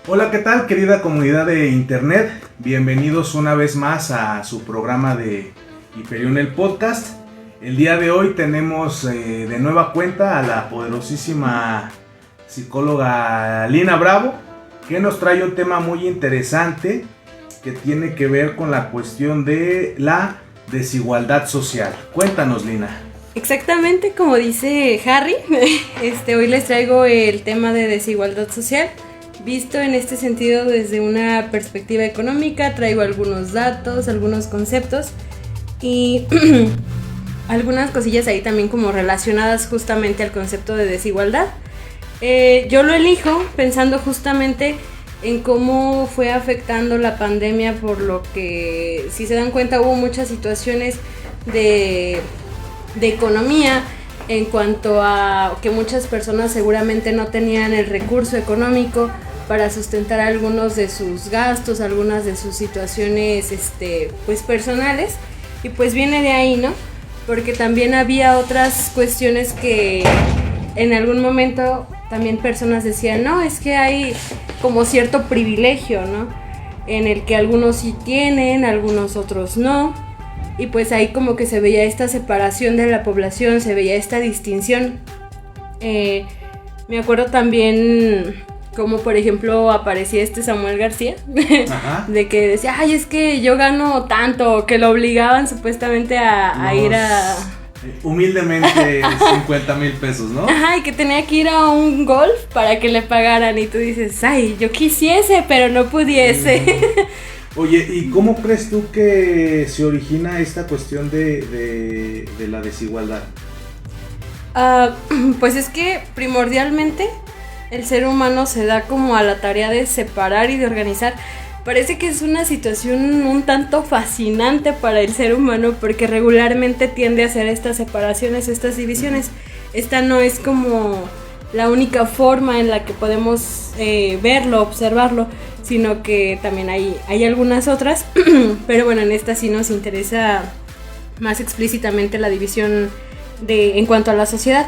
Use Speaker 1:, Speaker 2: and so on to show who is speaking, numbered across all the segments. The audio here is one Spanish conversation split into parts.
Speaker 1: Hola, ¿qué tal, querida comunidad de internet? Bienvenidos una vez más a su programa de Hiperión el Podcast. El día de hoy tenemos de nueva cuenta a la poderosísima psicóloga Lina Bravo, que nos trae un tema muy interesante que tiene que ver con la cuestión de la desigualdad social. Cuéntanos, Lina.
Speaker 2: Exactamente como dice Harry, hoy les traigo el tema de desigualdad social, visto en este sentido desde una perspectiva económica. Traigo algunos datos, algunos conceptos y algunas cosillas ahí también como relacionadas justamente al concepto de desigualdad. Yo lo elijo pensando justamente en cómo fue afectando la pandemia, por lo que, si se dan cuenta, hubo muchas situaciones de economía, en cuanto a que muchas personas seguramente no tenían el recurso económico para sustentar algunos de sus gastos, algunas de sus situaciones pues personales, y pues viene de ahí, ¿no? Porque también había otras cuestiones que en algún momento también personas decían, no, es que hay como cierto privilegio, ¿no? En el que algunos sí tienen, algunos otros no. Y pues ahí como que se veía esta separación de la población, se veía esta distinción. Me acuerdo también como por ejemplo aparecía Samuel García, de que decía, ay, es que yo gano tanto, que lo obligaban supuestamente a ir a...
Speaker 1: Humildemente 50,000 pesos, ¿no?
Speaker 2: Ajá, y que tenía que ir a un golf para que le pagaran, y tú dices, ay, yo quisiese, pero no pudiese.
Speaker 1: Oye, ¿y cómo crees tú que se origina esta cuestión de la desigualdad?
Speaker 2: Pues es que primordialmente el ser humano se da como a la tarea de separar y de organizar. Parece que es una situación un tanto fascinante para el ser humano, porque regularmente tiende a hacer estas separaciones, estas divisiones. Esta no es como la única forma en la que podemos verlo, observarlo, sino que también hay algunas otras, pero bueno, en esta sí nos interesa más explícitamente la división en cuanto a la sociedad.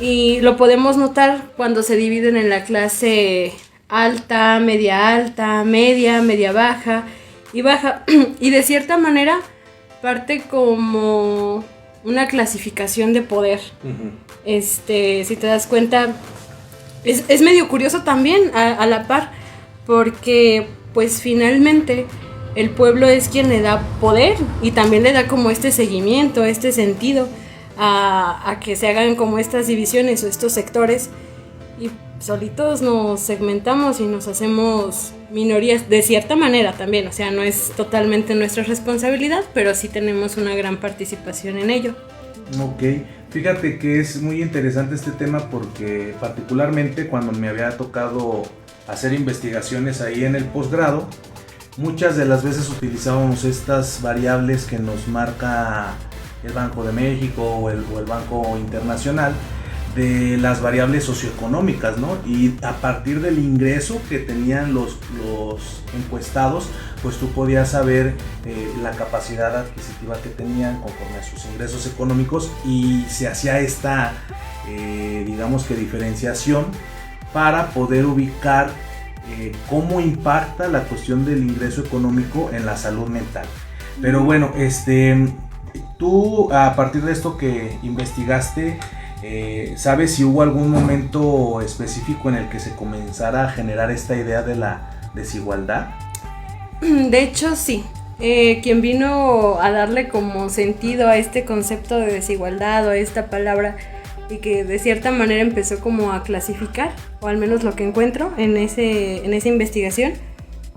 Speaker 2: Y lo podemos notar cuando se dividen en la clase alta, media baja y baja. Y de cierta manera parte como una clasificación de poder. Uh-huh. Si te das cuenta, es medio curioso también a la par, porque pues finalmente el pueblo es quien le da poder y también le da como este seguimiento, este sentido a que se hagan como estas divisiones o estos sectores, y solitos nos segmentamos y nos hacemos minorías de cierta manera también. O sea, no es totalmente nuestra responsabilidad, pero sí tenemos una gran participación en ello.
Speaker 1: Ok, fíjate que es muy interesante este tema, porque particularmente cuando me había tocado hacer investigaciones ahí en el posgrado, muchas de las veces utilizábamos estas variables que nos marca el Banco de México o el Banco Internacional, de las variables socioeconómicas, ¿no? Y a partir del ingreso que tenían los encuestados, pues tú podías saber la capacidad adquisitiva que tenían conforme a sus ingresos económicos, y se hacía esta, digamos que diferenciación para poder ubicar cómo impacta la cuestión del ingreso económico en la salud mental. Pero bueno, tú, a partir de esto que investigaste, ¿sabes si hubo algún momento específico en el que se comenzara a generar esta idea de la desigualdad?
Speaker 2: De hecho, sí. Quien vino a darle como sentido a este concepto de desigualdad o a esta palabra, y que de cierta manera empezó como a clasificar, o al menos lo que encuentro en esa investigación,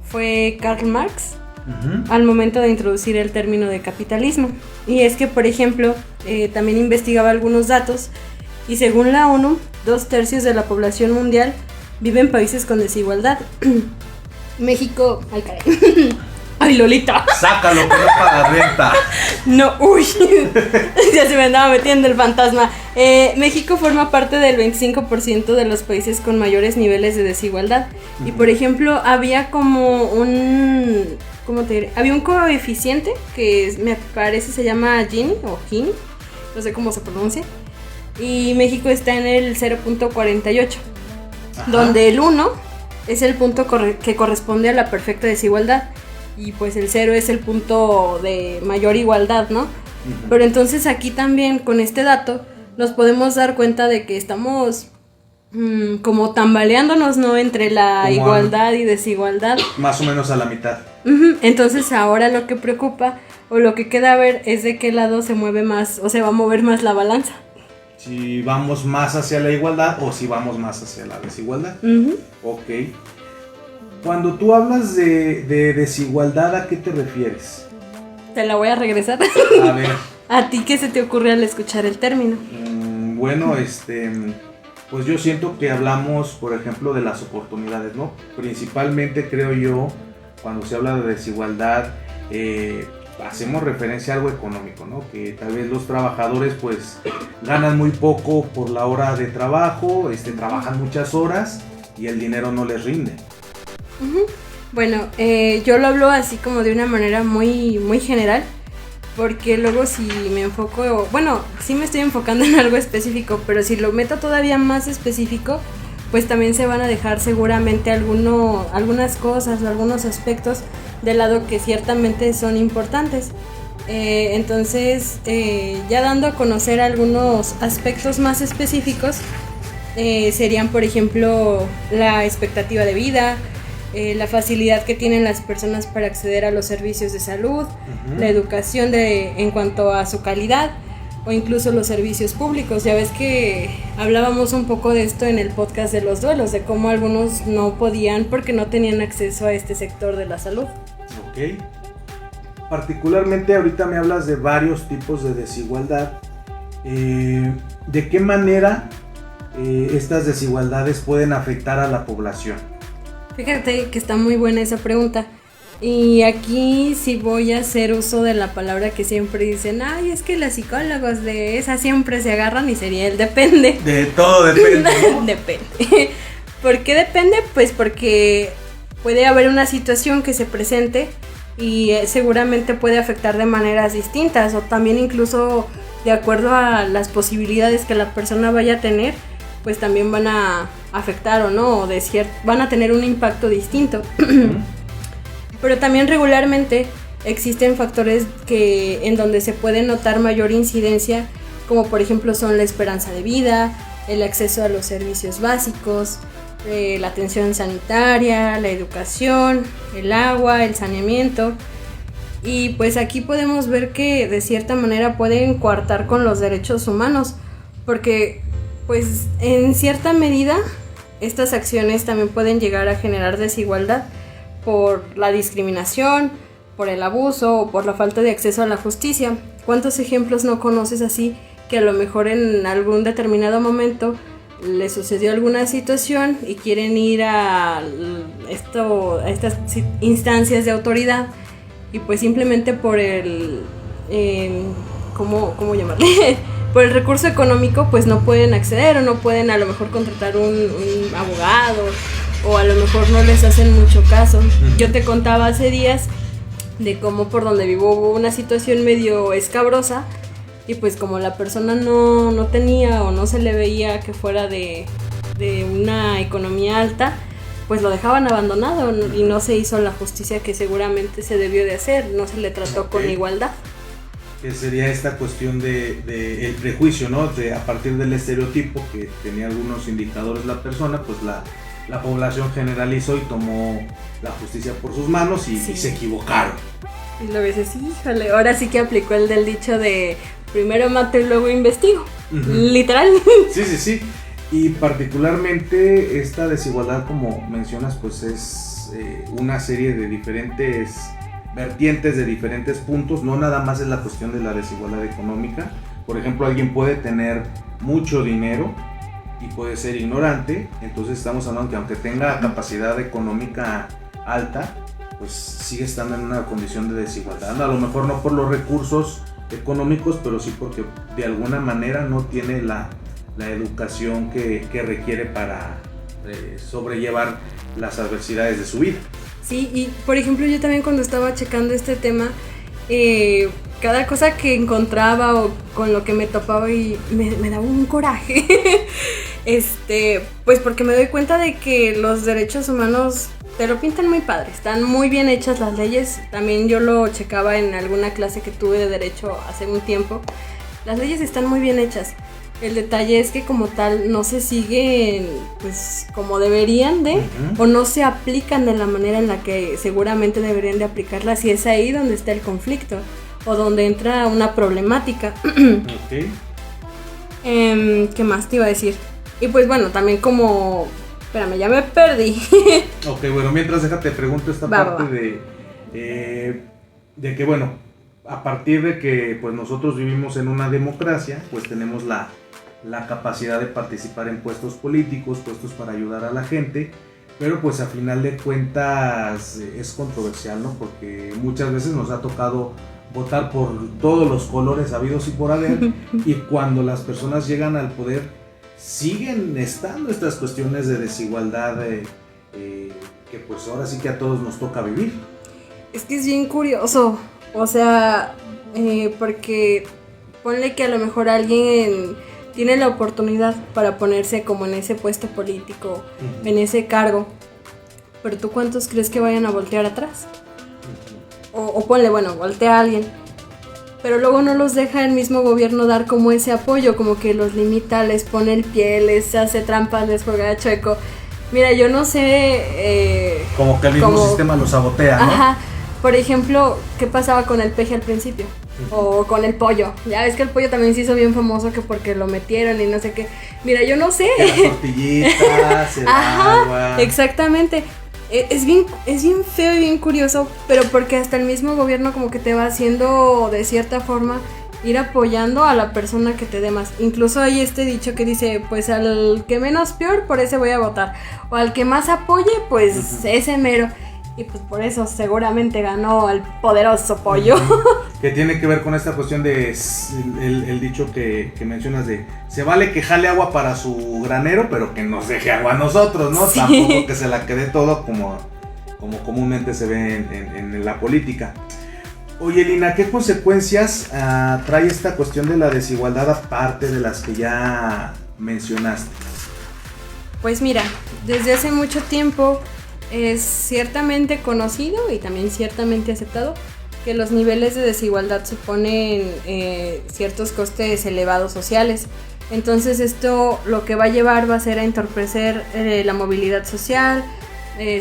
Speaker 2: fue Karl Marx. Uh-huh. Al momento de introducir el término de capitalismo. Y es que, por ejemplo, también investigaba algunos datos, y según la ONU, 2/3 de la población mundial vive en países con desigualdad. México... Ay, caray. Ay, Lolita.
Speaker 1: Sácalo, que no paga renta.
Speaker 2: No, uy. Ya se me andaba metiendo el fantasma. México forma parte del 25% de los países con mayores niveles de desigualdad. Uh-huh. Y por ejemplo, había como un... ¿Cómo te diré? Había un coeficiente que me parece se llama Gini o Gini, no sé cómo se pronuncia, y México está en el 0.48, donde el 1 es el punto que corresponde a la perfecta desigualdad y pues el 0 es el punto de mayor igualdad, ¿no? Uh-huh. Pero entonces aquí también con este dato nos podemos dar cuenta de que estamos como tambaleándonos, ¿no? Entre la como igualdad y desigualdad.
Speaker 1: Más o menos a la mitad.
Speaker 2: Uh-huh. Entonces ahora lo que preocupa o lo que queda a ver es de qué lado se mueve más o se va a mover más la balanza.
Speaker 1: Si vamos más hacia la igualdad o si vamos más hacia la desigualdad.
Speaker 2: Uh-huh.
Speaker 1: Ok. Cuando tú hablas de desigualdad, ¿a qué te refieres?
Speaker 2: Te la voy a regresar.
Speaker 1: A ver.
Speaker 2: ¿A ti qué se te ocurre al escuchar el término?
Speaker 1: Bueno, pues yo siento que hablamos, por ejemplo, de las oportunidades, ¿no? Principalmente creo yo, cuando se habla de desigualdad, hacemos referencia a algo económico, ¿no? Que tal vez los trabajadores pues ganan muy poco por la hora de trabajo, trabajan muchas horas y el dinero no les rinde.
Speaker 2: Uh-huh. Bueno, yo lo hablo así como de una manera muy, muy general, porque luego si me enfoco, bueno, sí me estoy enfocando en algo específico, pero si lo meto todavía más específico, pues también se van a dejar seguramente algunas cosas, algunos aspectos de lado que ciertamente son importantes. Entonces, ya dando a conocer algunos aspectos más específicos, serían, por ejemplo, la expectativa de vida, la facilidad que tienen las personas para acceder a los servicios de salud, uh-huh. La educación en cuanto a su calidad o incluso los servicios públicos. Ya ves que hablábamos un poco de esto en el podcast de los duelos, de cómo algunos no podían porque no tenían acceso a este sector de la salud.
Speaker 1: Ok. Particularmente ahorita me hablas de varios tipos de desigualdad. ¿De qué manera estas desigualdades pueden afectar a la población?
Speaker 2: Fíjate que está muy buena esa pregunta. Y aquí sí voy a hacer uso de la palabra que siempre dicen, ay, es que los psicólogos de esa siempre se agarran y sería el depende.
Speaker 1: De todo depende, ¿no?
Speaker 2: Depende. ¿Por qué depende? Pues porque puede haber una situación que se presente y seguramente puede afectar de maneras distintas o también incluso de acuerdo a las posibilidades que la persona vaya a tener, pues también van a afectar o no, van a tener un impacto distinto. Pero también regularmente existen factores en donde se puede notar mayor incidencia, como por ejemplo son la esperanza de vida, el acceso a los servicios básicos, la atención sanitaria, la educación, el agua, el saneamiento. Y pues aquí podemos ver que de cierta manera pueden coartar con los derechos humanos, porque pues en cierta medida estas acciones también pueden llegar a generar desigualdad por la discriminación, por el abuso o por la falta de acceso a la justicia. ¿Cuántos ejemplos no conoces así que a lo mejor en algún determinado momento le sucedió alguna situación y quieren ir a estas instancias de autoridad y pues simplemente por el ¿cómo llamarle? Por el recurso económico pues no pueden acceder o no pueden a lo mejor contratar un abogado o a lo mejor no les hacen mucho caso? Yo te contaba hace días de cómo por donde vivo hubo una situación medio escabrosa y pues como la persona no tenía o no se le veía que fuera de una economía alta, pues lo dejaban abandonado y no se hizo la justicia que seguramente se debió de hacer, no se le trató con igualdad.
Speaker 1: Que sería esta cuestión de el prejuicio, ¿no? A partir del estereotipo que tenía algunos indicadores la persona, pues la población generalizó y tomó la justicia por sus manos y se equivocaron.
Speaker 2: Y lo ves así, híjole, ahora sí que aplicó el del dicho de primero mato y luego investigo. Uh-huh. Literal.
Speaker 1: Sí. Y particularmente esta desigualdad, como mencionas, pues es una serie de diferentes vertientes, de diferentes puntos. No nada más es la cuestión de la desigualdad económica. Por ejemplo, alguien puede tener mucho dinero y puede ser ignorante. Entonces estamos hablando que aunque tenga capacidad económica alta, pues sigue estando en una condición de desigualdad. A lo mejor no por los recursos económicos, pero sí porque de alguna manera no tiene la educación que requiere para sobrellevar las adversidades de su vida.
Speaker 2: Sí, y por ejemplo yo también cuando estaba checando este tema, cada cosa que encontraba o con lo que me topaba y me daba un coraje. Pues porque me doy cuenta de que los derechos humanos te lo pintan muy padre, están muy bien hechas las leyes. También yo lo checaba en alguna clase que tuve de derecho hace un tiempo. Las leyes están muy bien hechas. El detalle es que como tal no se siguen pues como deberían de, o no se aplican de la manera en la que seguramente deberían de aplicarlas, y es ahí donde está el conflicto o donde entra una problemática.
Speaker 1: Ok.
Speaker 2: ¿Qué más te iba a decir? Y pues bueno, también como... Espérame, ya me perdí.
Speaker 1: Ok, bueno, mientras déjate pregunto esta parte de que, bueno, a partir de que pues nosotros vivimos en una democracia, pues tenemos la capacidad de participar en puestos políticos, puestos para ayudar a la gente, pero pues a final de cuentas es controversial, ¿no? Porque muchas veces nos ha tocado votar por todos los colores habidos y por haber, y cuando las personas llegan al poder siguen estando estas cuestiones de desigualdad que pues ahora sí que a todos nos toca vivir.
Speaker 2: Es que es bien curioso, o sea, porque ponle que a lo mejor alguien tiene la oportunidad para ponerse como en ese puesto político, en ese cargo, pero ¿tú cuántos crees que vayan a voltear atrás? O ponle, bueno, voltea a alguien, pero luego no los deja el mismo gobierno dar como ese apoyo, como que los limita, les pone el pie, les hace trampas, les juega chueco. Mira, yo no sé...
Speaker 1: como que el mismo sistema lo sabotea, ¿no?
Speaker 2: Ajá. Por ejemplo, ¿qué pasaba con el peje al principio? O con el pollo. Ya ves que el pollo también se hizo bien famoso que porque lo metieron y no sé qué. Mira, yo no sé.
Speaker 1: Que las tortillitas, el agua.
Speaker 2: Exactamente. Es bien feo y bien curioso, pero porque hasta el mismo gobierno como que te va haciendo de cierta forma ir apoyando a la persona que te dé más. Incluso hay este dicho que dice, pues al que menos peor, por ese voy a votar. O al que más apoye, pues ese mero. Y pues por eso seguramente ganó el poderoso pollo.
Speaker 1: Que tiene que ver con esta cuestión de el dicho que mencionas de se vale que jale agua para su granero, pero que nos deje agua a nosotros, ¿no? Sí. Tampoco que se la quede todo como comúnmente se ve en la política. Oye, Lina, ¿qué consecuencias trae esta cuestión de la desigualdad aparte de las que ya mencionaste?
Speaker 2: Pues mira, desde hace mucho tiempo es ciertamente conocido y también ciertamente aceptado que los niveles de desigualdad suponen ciertos costes elevados sociales. Entonces esto lo que va a llevar va a ser a entorpecer la movilidad social,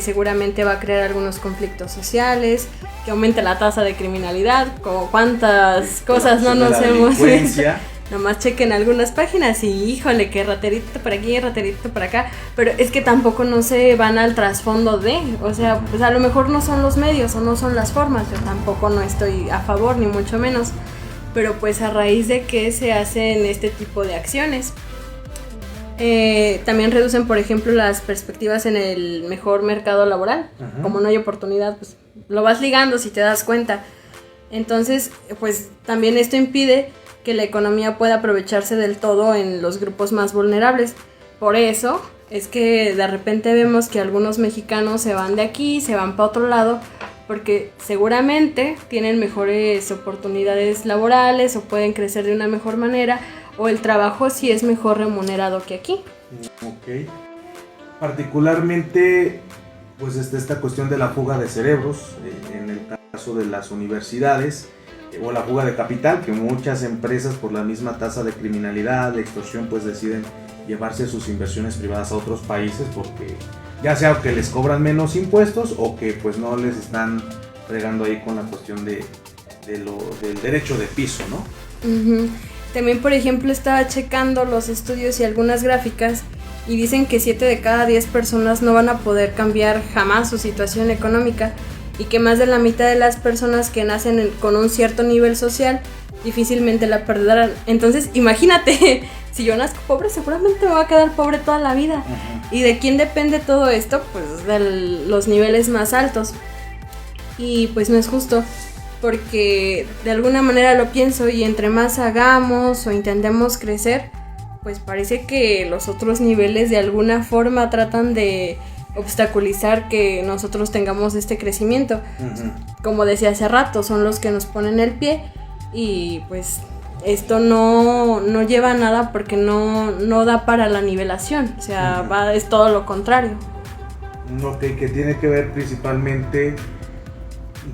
Speaker 2: seguramente va a crear algunos conflictos sociales, que aumente la tasa de criminalidad, como cuántas cosas no nos hemos visto. Nomás chequen algunas páginas y híjole, que raterito por aquí, raterito por acá, pero es que tampoco no se van al trasfondo de, o sea, pues a lo mejor no son los medios o no son las formas, yo tampoco no estoy a favor ni mucho menos, pero pues a raíz de que se hacen este tipo de acciones. También reducen, por ejemplo, las perspectivas en el mejor mercado laboral. Ajá. Como no hay oportunidad, pues lo vas ligando si te das cuenta. Entonces, pues también esto impide que la economía pueda aprovecharse del todo en los grupos más vulnerables. Por eso es que de repente vemos que algunos mexicanos se van de aquí, se van para otro lado, porque seguramente tienen mejores oportunidades laborales o pueden crecer de una mejor manera, o el trabajo sí es mejor remunerado que aquí.
Speaker 1: Ok. Particularmente, pues esta cuestión de la fuga de cerebros, en el caso de las universidades, o la fuga de capital, que muchas empresas por la misma tasa de criminalidad, de extorsión, pues deciden llevarse sus inversiones privadas a otros países porque ya sea que les cobran menos impuestos o que pues no les están fregando ahí con la cuestión del derecho de piso, ¿no?
Speaker 2: Uh-huh. También, por ejemplo, estaba checando los estudios y algunas gráficas y dicen que 7 de cada 10 personas no van a poder cambiar jamás su situación económica, y que más de la mitad de las personas que nacen con un cierto nivel social difícilmente la perderán. Entonces, imagínate, si yo nazco pobre, seguramente me voy a quedar pobre toda la vida. Uh-huh. ¿Y de quién depende todo esto? Pues de los niveles más altos. Y pues no es justo, porque de alguna manera lo pienso, y entre más hagamos o intentemos crecer, pues parece que los otros niveles de alguna forma tratan de obstaculizar que nosotros tengamos este crecimiento. Uh-huh. Como decía hace rato, son los que nos ponen el pie y pues esto no lleva a nada porque no da para la nivelación, o sea, es todo lo contrario.
Speaker 1: Ok, que tiene que ver principalmente,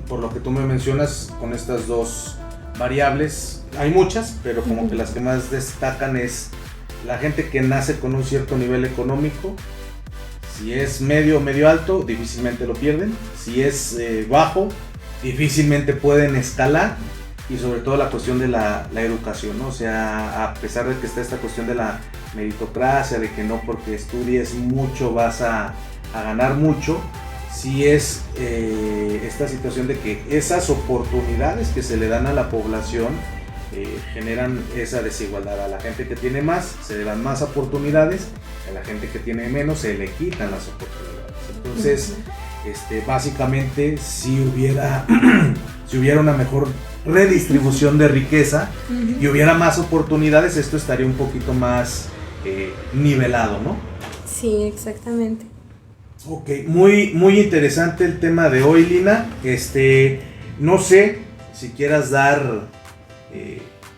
Speaker 1: por lo que tú me mencionas, con estas dos variables. Hay muchas, pero como que las que más destacan es la gente que nace con un cierto nivel económico. Si es medio alto, difícilmente lo pierden. Si es bajo, difícilmente pueden escalar. Y sobre todo la cuestión de la educación, ¿no? O sea, a pesar de que está esta cuestión de la meritocracia, de que no porque estudies mucho vas a ganar mucho, sí es esta situación de que esas oportunidades que se le dan a la población generan esa desigualdad. A la gente que tiene más se le dan más oportunidades, a la gente que tiene menos se le quitan las oportunidades. Entonces, básicamente, si hubiera una mejor redistribución de riqueza y hubiera más oportunidades, esto estaría un poquito más nivelado, ¿no?
Speaker 2: Sí, exactamente.
Speaker 1: Ok, muy interesante el tema de hoy, Lina. No sé si quieras dar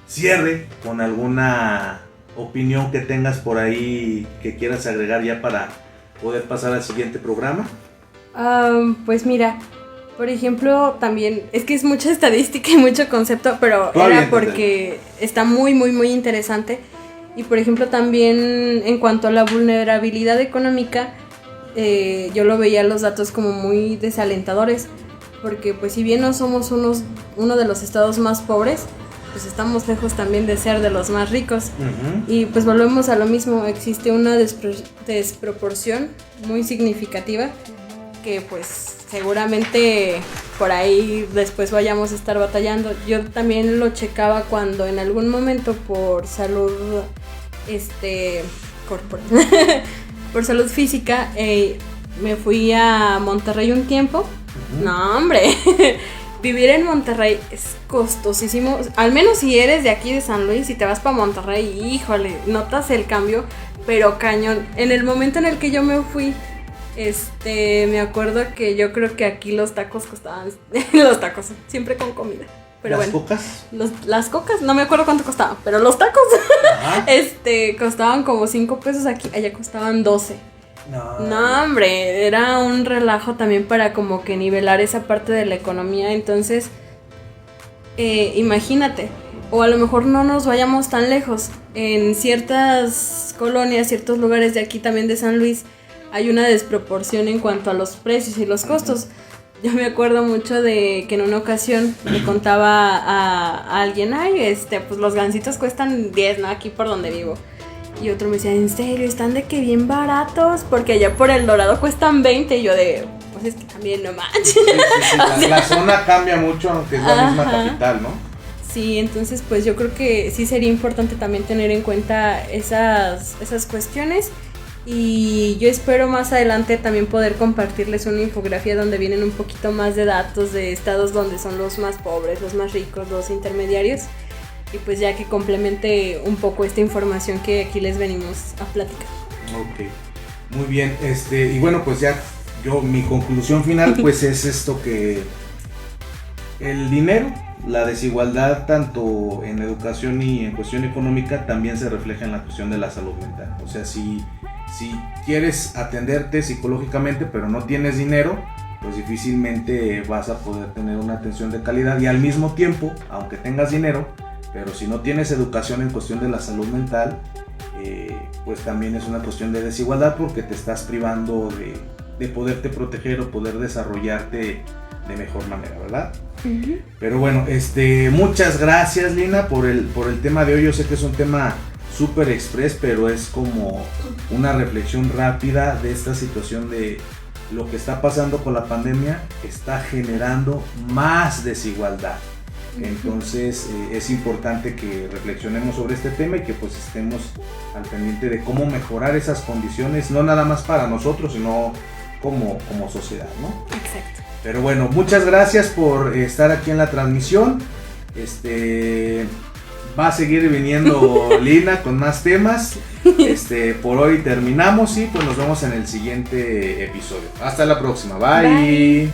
Speaker 1: cierre con alguna opinión que tengas por ahí que quieras agregar ya para poder pasar al siguiente programa.
Speaker 2: Pues mira, por ejemplo, también, es que es mucha estadística y mucho concepto, pero
Speaker 1: Todavía
Speaker 2: era porque está muy interesante. Y por ejemplo también en cuanto a la vulnerabilidad económica, yo lo veía los datos como muy desalentadores, porque pues si bien no somos uno de los estados más pobres, pues estamos lejos también de ser de los más ricos. Y pues volvemos a lo mismo, existe una desproporción muy significativa que pues seguramente por ahí después vayamos a estar batallando. Yo también lo checaba cuando en algún momento por salud corporal por salud física me fui a Monterrey un tiempo. No, hombre, vivir en Monterrey es costosísimo, al menos si eres de aquí de San Luis y te vas para Monterrey, híjole, notas el cambio, pero cañón. En el momento en el que yo me fui, me acuerdo que yo creo que aquí los tacos costaban, los tacos, siempre con comida. Pero
Speaker 1: ¿Las
Speaker 2: bueno,
Speaker 1: cocas?
Speaker 2: Las cocas, no me acuerdo cuánto costaban, pero los tacos costaban como 5 pesos aquí, allá costaban 12. No, hombre, era un relajo también para como que nivelar esa parte de la economía. Entonces, imagínate, o a lo mejor no nos vayamos tan lejos. En ciertas colonias, ciertos lugares de aquí también de San Luis, hay una desproporción en cuanto a los precios y los costos. Yo me acuerdo mucho de que en una ocasión le contaba a alguien, pues los gansitos cuestan 10, ¿no? Aquí por donde vivo. Y otro me decía, ¿en serio? Están de que bien baratos, porque allá por El Dorado cuestan 20. Y yo pues es que también no manches.
Speaker 1: Sí, la zona cambia mucho, aunque es la misma capital, ¿no?
Speaker 2: Sí, entonces pues yo creo que sí sería importante también tener en cuenta esas cuestiones. Y yo espero más adelante también poder compartirles una infografía donde vienen un poquito más de datos de estados donde son los más pobres, los más ricos, los intermediarios. Y pues ya que complemente un poco esta información que aquí les venimos a platicar.
Speaker 1: Ok, muy bien. Y bueno, pues ya mi conclusión final pues es esto, que el dinero, la desigualdad tanto en educación y en cuestión económica también se refleja en la cuestión de la salud mental. O sea, si quieres atenderte psicológicamente pero no tienes dinero, pues difícilmente vas a poder tener una atención de calidad. Y al mismo tiempo, aunque tengas dinero, pero si no tienes educación en cuestión de la salud mental, pues también es una cuestión de desigualdad, porque te estás privando de poderte proteger o poder desarrollarte de mejor manera, ¿verdad? Pero bueno, muchas gracias, Lina, por el tema de hoy. Yo sé que es un tema súper express, pero es como una reflexión rápida de esta situación de lo que está pasando con la pandemia. Está generando más desigualdad. Entonces es importante que reflexionemos sobre este tema y que pues estemos al pendiente de cómo mejorar esas condiciones, no nada más para nosotros, sino como sociedad, ¿no?
Speaker 2: Exacto.
Speaker 1: Pero bueno, muchas gracias por estar aquí en la transmisión. Va a seguir viniendo Lina con más temas. Por hoy terminamos y pues nos vemos en el siguiente episodio. Hasta la próxima. Bye.